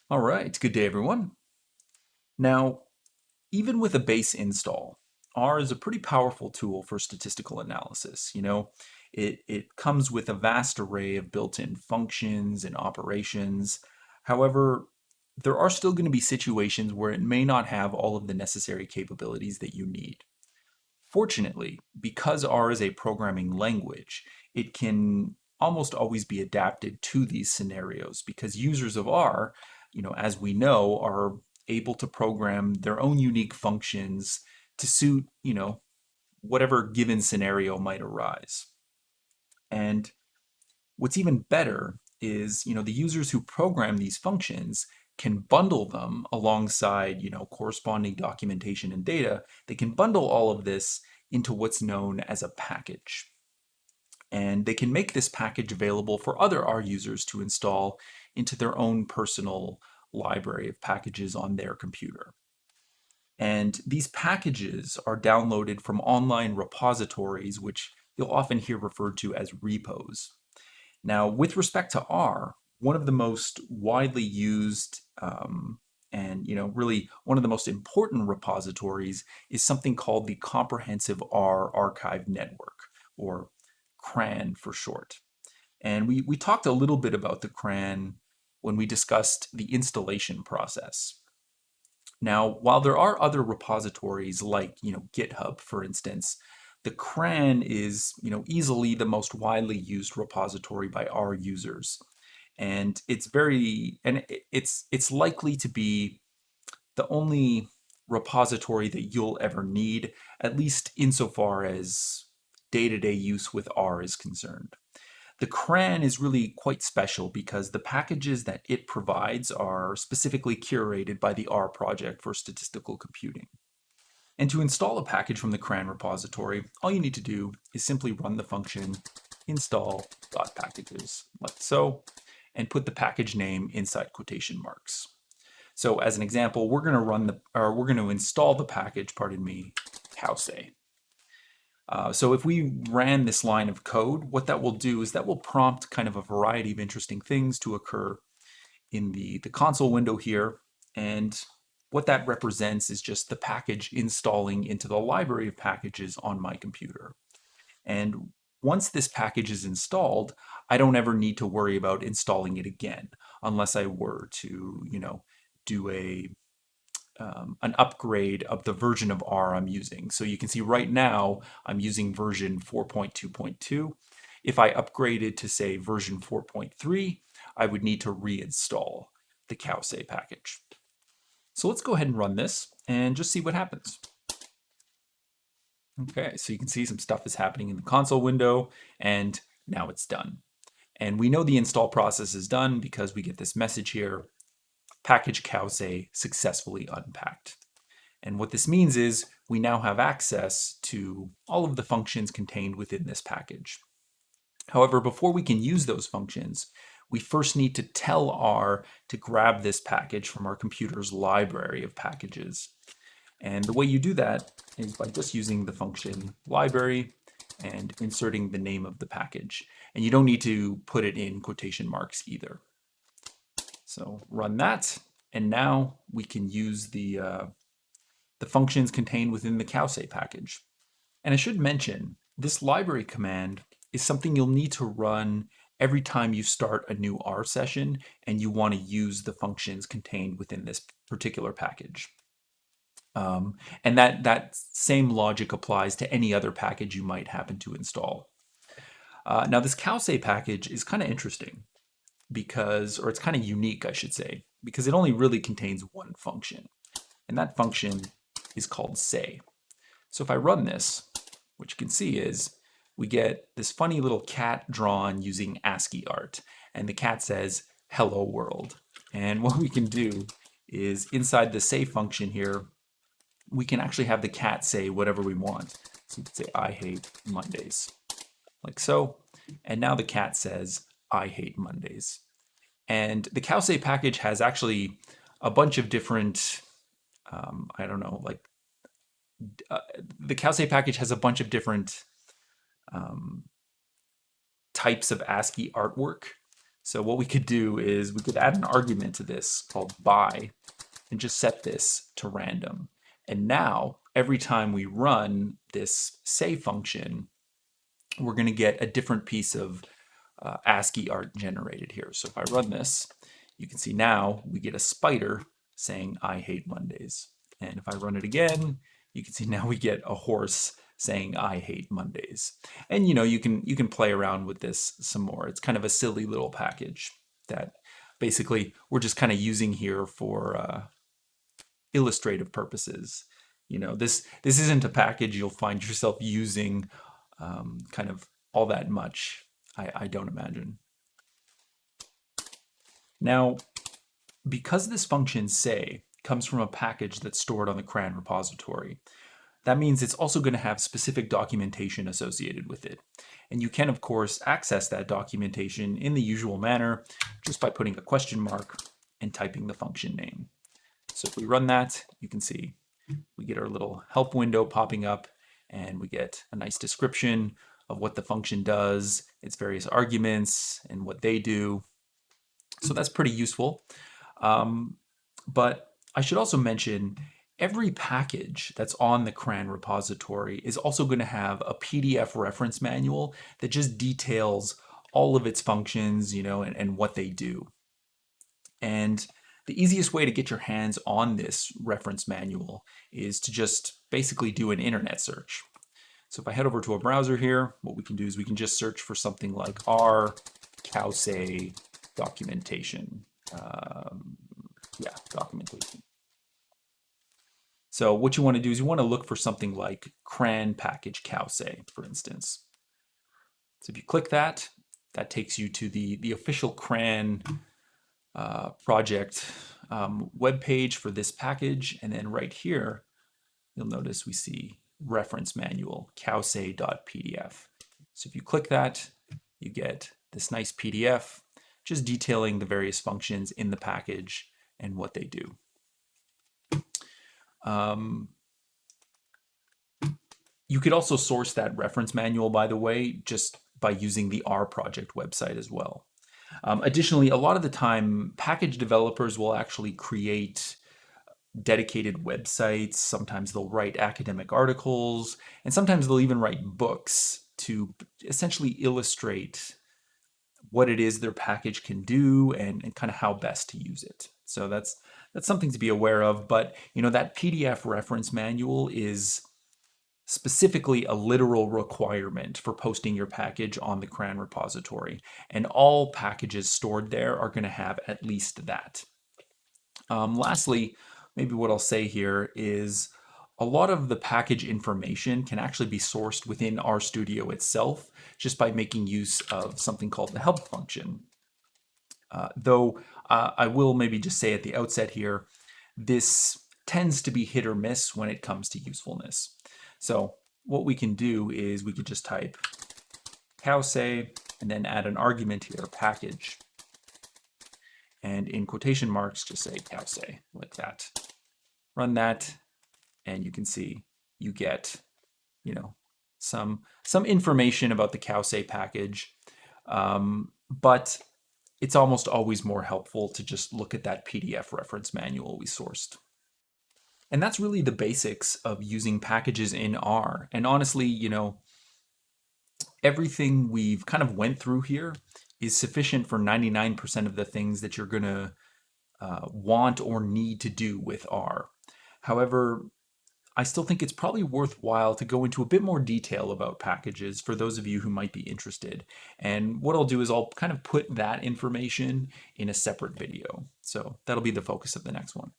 All right, good day everyone. Now, even with a base install, R is a pretty powerful tool for statistical analysis. It comes with a vast array of built-in functions and operations. However, there are still going to be situations where it may not have all of the necessary capabilities that you need. Fortunately, because R is a programming language, it can almost always be adapted to these scenarios because users of R, as we know, are able to program their own unique functions to suit, whatever given scenario might arise. And what's even better is, the users who program these functions can bundle them alongside, corresponding documentation and data. They can bundle all of this into what's known as a package. And they can make this package available for other R users to install into their own personal library of packages on their computer. And these packages are downloaded from online repositories, which you'll often hear referred to as repos. Now, with respect to R, one of the most widely used and really one of the most important repositories is something called the Comprehensive R Archive Network, or CRAN for short. And we talked a little bit about the CRAN when we discussed the installation process. Now, while there are other repositories like, GitHub, for instance, the CRAN is, easily the most widely used repository by our users. And it's likely to be the only repository that you'll ever need, at least insofar as day-to-day use with R is concerned. The CRAN is really quite special because the packages that it provides are specifically curated by the R project for statistical computing. And to install a package from the CRAN repository, all you need to do is simply run the function install.packages, like so, and put the package name inside quotation marks. So as an example, we're going to install the package, pardon me, cowse. So if we ran this line of code, what that will do is that will prompt kind of a variety of interesting things to occur in the console window here. And what that represents is just the package installing into the library of packages on my computer. And once this package is installed, I don't ever need to worry about installing it again, unless I were to, do an upgrade of the version of R I'm using. So you can see right now I'm using version 4.2.2. If I upgraded to say version 4.3, I would need to reinstall the cowse package. So let's go ahead and run this and just see what happens. Okay, so you can see some stuff is happening in the console window, and now it's done. And we know the install process is done because we get this message here, package cowse successfully unpacked. And what this means is we now have access to all of the functions contained within this package. However, before we can use those functions, we first need to tell R to grab this package from our computer's library of packages. And the way you do that is by just using the function library and inserting the name of the package. And you don't need to put it in quotation marks either. So run that, and now we can use the functions contained within the cowse package. And I should mention, this library command is something you'll need to run every time you start a new R session and you want to use the functions contained within this particular package. And that same logic applies to any other package you might happen to install. Now this cowse package is kind of interesting because, or it's kind of unique, I should say, because it only really contains one function. And that function is called say. So if I run this, what you can see is we get this funny little cat drawn using ASCII art. And the cat says, hello world. And what we can do is inside the say function here, we can actually have the cat say whatever we want. So you could say, I hate Mondays, like so. And now the cat says, I hate Mondays. And the cowse package has actually a bunch of different, I don't know, like the cowse package has a bunch of different types of ASCII artwork. So what we could do is we could add an argument to this called by and just set this to random. And now every time we run this say function, we're going to get a different piece of ASCII art generated here. So if I run this, you can see now we get a spider saying I hate Mondays. And if I run it again, you can see now we get a horse saying I hate Mondays. And you can play around with this some more. It's kind of a silly little package that basically we're just kind of using here for illustrative purposes. This isn't a package you'll find yourself using kind of all that much, I don't imagine. Now, because this function say comes from a package that's stored on the CRAN repository, that means it's also going to have specific documentation associated with it. And you can, of course, access that documentation in the usual manner just by putting a question mark and typing the function name. So if we run that, you can see we get our little help window popping up, and we get a nice description of what the function does, its various arguments, and what they do. So that's pretty useful. But I should also mention every package that's on the CRAN repository is also going to have a PDF reference manual that just details all of its functions, and what they do. And the easiest way to get your hands on this reference manual is to just basically do an internet search. So if I head over to a browser here, what we can do is we can just search for something like R CAUSE documentation. Documentation. So what you want to do is you want to look for something like CRAN package CAUSE, for instance. So if you click that, that takes you to the official CRAN project web page for this package. And then right here, you'll notice we see reference manual cause.pdf. So if you click that, you get this nice PDF just detailing the various functions in the package and what they do. You could also source that reference manual, by the way, just by using the R project website as well. Additionally, a lot of the time, package developers will actually create dedicated websites. Sometimes they'll write academic articles, and sometimes they'll even write books to essentially illustrate what it is their package can do and kind of how best to use it. So that's something to be aware of. But that PDF reference manual is specifically a literal requirement for posting your package on the CRAN repository. And all packages stored there are going to have at least that. Lastly, maybe what I'll say here is a lot of the package information can actually be sourced within RStudio itself just by making use of something called the help function. Though I will maybe just say at the outset here, this tends to be hit or miss when it comes to usefulness. So what we can do is we could just type cause and then add an argument here, package. And in quotation marks, just say cause, like that. Run that, and you can see you get, some information about the cause package. But it's almost always more helpful to just look at that PDF reference manual we sourced. And that's really the basics of using packages in R. And honestly, everything we've kind of went through here is sufficient for 99% of the things that you're going to want or need to do with R. However, I still think it's probably worthwhile to go into a bit more detail about packages for those of you who might be interested. And what I'll do is I'll kind of put that information in a separate video. So that'll be the focus of the next one.